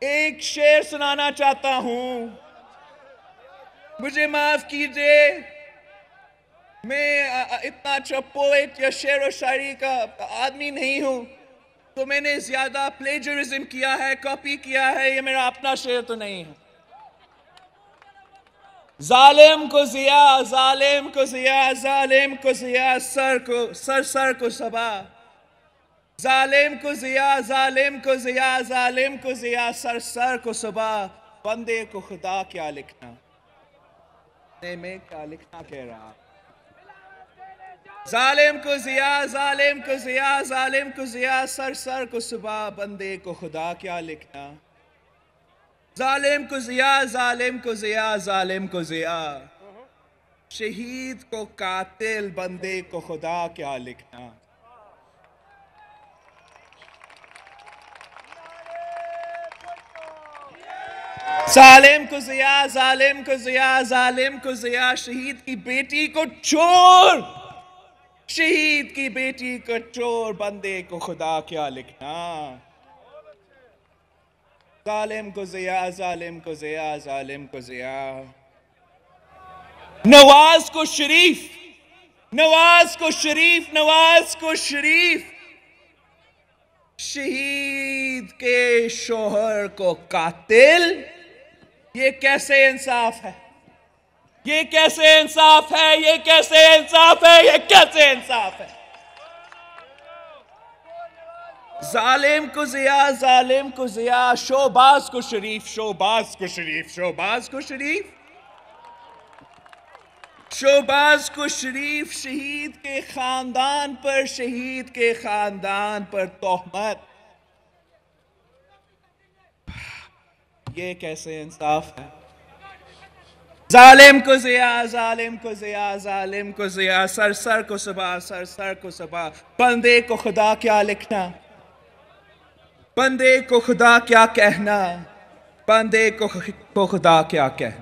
एक शेर सुनाना चाहता हूं। मुझे माफ कीजिए, मैं इतना अच्छा पोएट या शेर और शायरी का आदमी नहीं हूं, तो मैंने ज्यादा प्लेजरिज्म किया है, कॉपी किया है। ये मेरा अपना शेर तो नहीं है। जालिम को जिया, जालिम को जिया, जालिम को जिया, सर को सबा। जालिम को जिया, जालिम को जिया, जालिम को जिया, सर को सबा। बंदे को खुदा क्या लिखना, मैं क्या लिखना कह रहा। जालिम को जिया, जालिम को जिया, जालिम को जिया, सर को सुबह। बंदे को खुदा क्या लिखना। जालिम को जिया, जालिम को जिया, जालिम को जिया, शहीद को कातिल, बंदे को खुदा क्या लिखना। जालिम को जिया, जालिम को जिया, जालिम को जिया, शहीद की बेटी को चोर, शहीद की बेटी को चोर, बंदे को खुदा क्या लिखना। जालिम को जिया, जालिम को जिया, जालिम को जिया, नवाज को शरीफ, नवाज को शरीफ, नवाज को शरीफ, शहीद के शोहर को कातिल। ये कैसे इंसाफ है, ये कैसे इंसाफ है, ये कैसे इंसाफ है, ये कैसे इंसाफ है। जालिम को जिया, जालिम को जिया, शोबाज को शरीफ, शोबाज को शरीफ, शोबाज को शरीफ, शोबाज को शरीफ, शहीद के खानदान पर, शहीद के खानदान पर तोहमत। ये कैसे इंसाफ है। जालिम को जिया, जालिम को जिया, जालिम को जिया, सर को सबा, सर को सबा। बंदे को खुदा क्या लिखना, बंदे को खुदा क्या कहना, बंदे को खुदा क्या कहना।